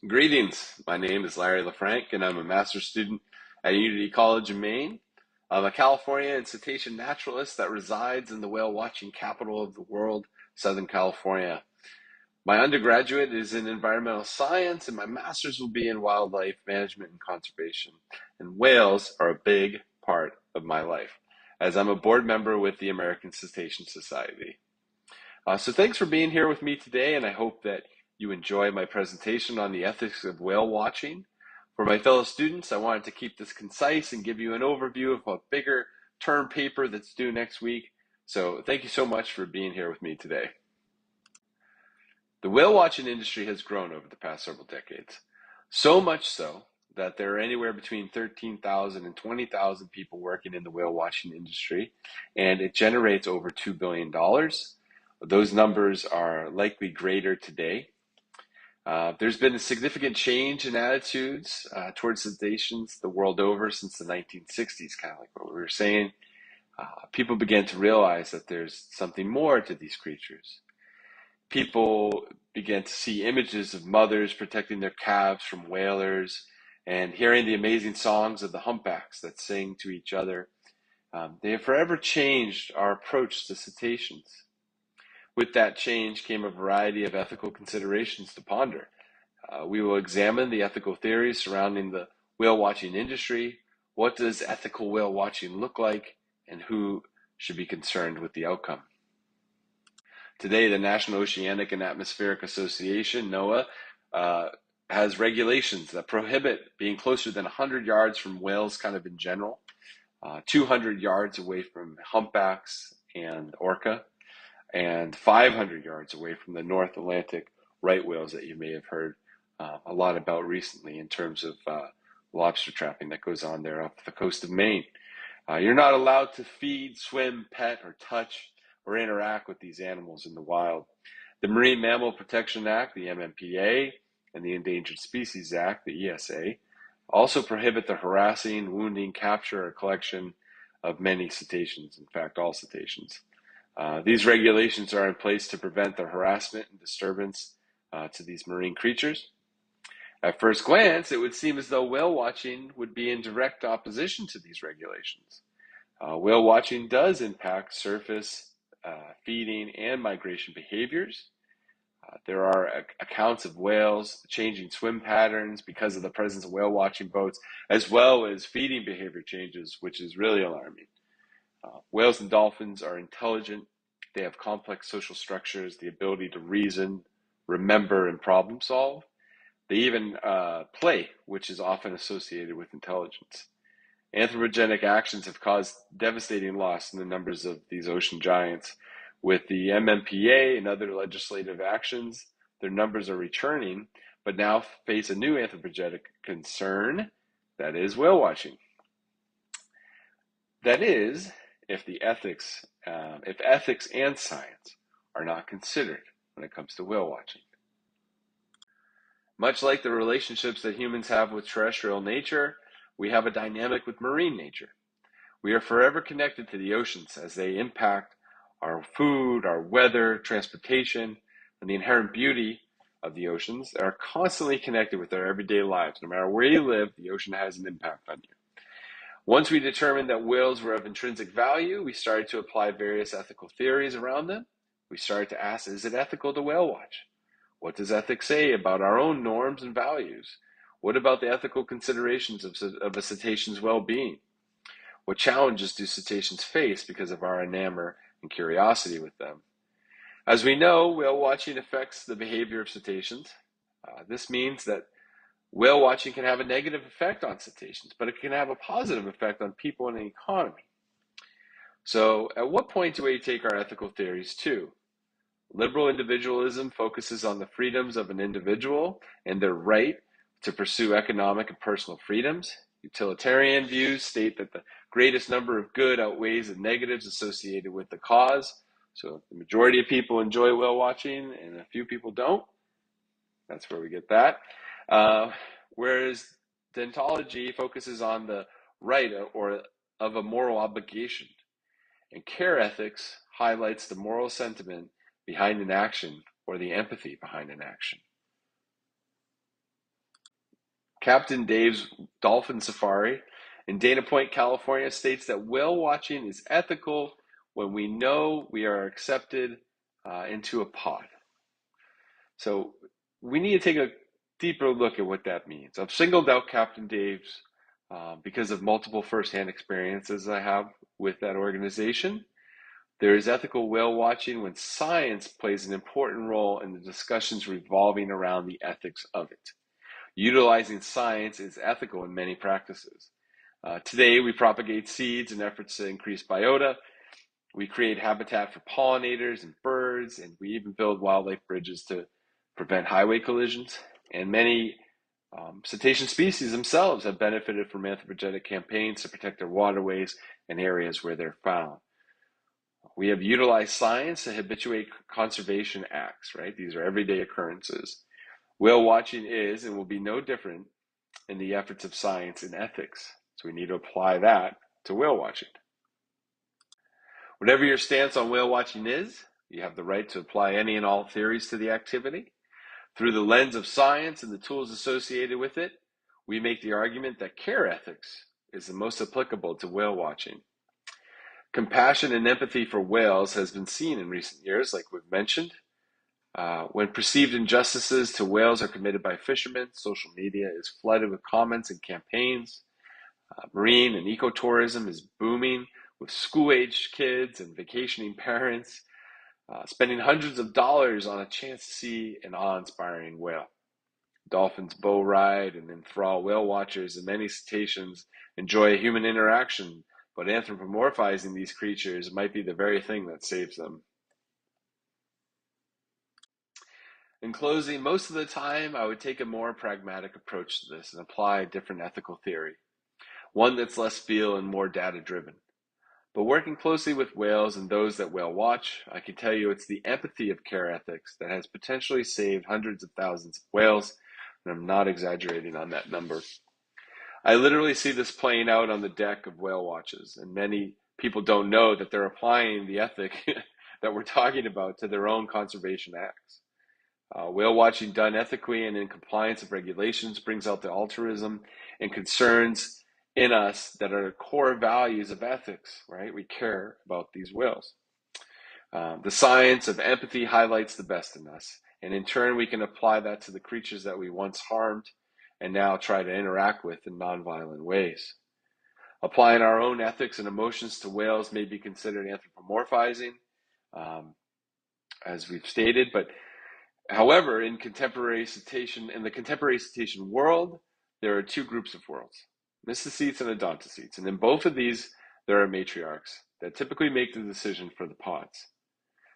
Greetings. My name is Larry LaFranc, and I'm a master's student at Unity College in Maine. I'm a California and cetacean naturalist that resides in the whale watching capital of the world, Southern California. My undergraduate is in environmental science, and my master's will be in wildlife management and conservation. And whales are a big part of my life, as I'm a board member with the American Cetacean Society. So thanks for being here with me today, and I hope that you enjoy my presentation on the ethics of whale watching. For my fellow students, I wanted to keep this concise and give you an overview of a bigger term paper that's due next week. So thank you so much for being here with me today. The whale watching industry has grown over the past several decades, so much so that there are anywhere between 13,000 and 20,000 people working in the whale watching industry, and it generates over $2 billion. Those numbers are likely greater today. There's been a significant change in attitudes towards cetaceans the world over since the 1960s, kind of like what we were saying. People began to realize that there's something more to these creatures. People began to see images of mothers protecting their calves from whalers and hearing the amazing songs of the humpbacks that sing to each other. They have forever changed our approach to cetaceans. With that change came a variety of ethical considerations to ponder. We will examine the ethical theories surrounding the whale watching industry. What does ethical whale watching look like, and who should be concerned with the outcome? Today, the National Oceanic and Atmospheric Association, NOAA, has regulations that prohibit being closer than 100 yards from whales kind of in general, 200 yards away from humpbacks and orca, and 500 yards away from the North Atlantic right whales that you may have heard a lot about recently in terms of lobster trapping that goes on there off the coast of Maine. You're not allowed to feed, swim, pet, or touch or interact with these animals in the wild. The Marine Mammal Protection Act, the MMPA, and the Endangered Species Act, the ESA, also prohibit the harassing, wounding, capture, or collection of many cetaceans, in fact, all cetaceans. These regulations are in place to prevent the harassment and disturbance to these marine creatures. At first glance, it would seem as though whale watching would be in direct opposition to these regulations. Whale watching does impact surface, feeding, and migration behaviors. There are accounts of whales changing swim patterns because of the presence of whale watching boats, as well as feeding behavior changes, which is really alarming. Whales and dolphins are intelligent. They have complex social structures, the ability to reason, remember, and problem solve. They even play, which is often associated with intelligence. Anthropogenic actions have caused devastating loss in the numbers of these ocean giants. With the MMPA and other legislative actions, their numbers are returning, but now face a new anthropogenic concern, that is whale watching. That is, if ethics and science are not considered when it comes to whale watching. Much like the relationships that humans have with terrestrial nature, we have a dynamic with marine nature. We are forever connected to the oceans as they impact our food, our weather, transportation, and the inherent beauty of the oceans are constantly connected with our everyday lives. No matter where you live, the ocean has an impact on you. Once we determined that whales were of intrinsic value, we started to apply various ethical theories around them. We started to ask, is it ethical to whale watch? What does ethics say about our own norms and values? What about the ethical considerations of a cetacean's well-being? What challenges do cetaceans face because of our enamor and curiosity with them? As we know, whale watching affects the behavior of cetaceans. This means that whale watching can have a negative effect on cetaceans, but it can have a positive effect on people and the economy. So at what point do we take our ethical theories to? Liberal individualism focuses on the freedoms of an individual and their right to pursue economic and personal freedoms. Utilitarian views state that the greatest number of good outweighs the negatives associated with the cause. So if the majority of people enjoy whale watching and a few people don't, that's where we get that. Whereas deontology focuses on the right or of a moral obligation. And care ethics highlights the moral sentiment behind an action or the empathy behind an action. Captain Dave's Dolphin Safari in Dana Point, California states that whale watching is ethical when we know we are accepted into a pod. So we need to take a deeper look at what that means. I've singled out Captain Dave's because of multiple firsthand experiences I have with that organization. There is ethical whale watching when science plays an important role in the discussions revolving around the ethics of it. Utilizing science is ethical in many practices. Today, we propagate seeds in efforts to increase biota. We create habitat for pollinators and birds, and we even build wildlife bridges to prevent highway collisions. And many cetacean species themselves have benefited from anthropogenic campaigns to protect their waterways and areas where they're found. We have utilized science to habituate conservation acts, right? These are everyday occurrences. Whale watching is and will be no different in the efforts of science and ethics. So we need to apply that to whale watching. Whatever your stance on whale watching is, you have the right to apply any and all theories to the activity. Through the lens of science and the tools associated with it, we make the argument that care ethics is the most applicable to whale watching. Compassion and empathy for whales has been seen in recent years, like we've mentioned. When perceived injustices to whales are committed by fishermen, social media is flooded with comments and campaigns. Marine and ecotourism is booming with school-aged kids and vacationing parents spending hundreds of dollars on a chance to see an awe-inspiring whale. Dolphins bow ride and enthrall whale watchers, and many cetaceans enjoy human interaction, but anthropomorphizing these creatures might be the very thing that saves them. In closing, most of the time I would take a more pragmatic approach to this and apply a different ethical theory, one that's less feel and more data-driven. But working closely with whales and those that whale watch, I can tell you it's the empathy of care ethics that has potentially saved hundreds of thousands of whales, and I'm not exaggerating on that number. I literally see this playing out on the deck of whale watches, and many people don't know that they're applying the ethic that we're talking about to their own conservation acts. Whale watching done ethically and in compliance with regulations brings out the altruism and concerns in us that are core values of ethics, right? We care about these whales. The science of empathy highlights the best in us, and in turn, we can apply that to the creatures that we once harmed and now try to interact with in nonviolent ways. Applying our own ethics and emotions to whales may be considered anthropomorphizing, as we've stated, but however, in the contemporary cetacean world, there are two groups of whales, mysticetes and odontocetes, and in both of these, there are matriarchs that typically make the decision for the pods.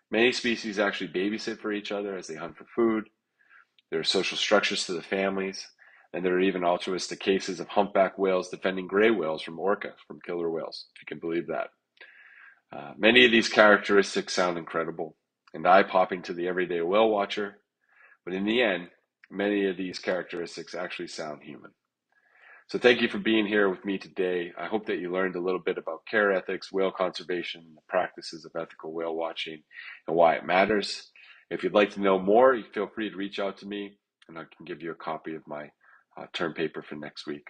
Many species actually babysit for each other as they hunt for food. There are social structures to the families, and there are even altruistic cases of humpback whales defending gray whales from orcas, from killer whales, if you can believe that. Many of these characteristics sound incredible and eye-popping to the everyday whale watcher, but in the end, many of these characteristics actually sound human. So thank you for being here with me today. I hope that you learned a little bit about care ethics, whale conservation, the practices of ethical whale watching, and why it matters. If you'd like to know more, you feel free to reach out to me, and I can give you a copy of my term paper for next week.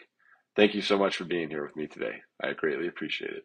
Thank you so much for being here with me today. I greatly appreciate it.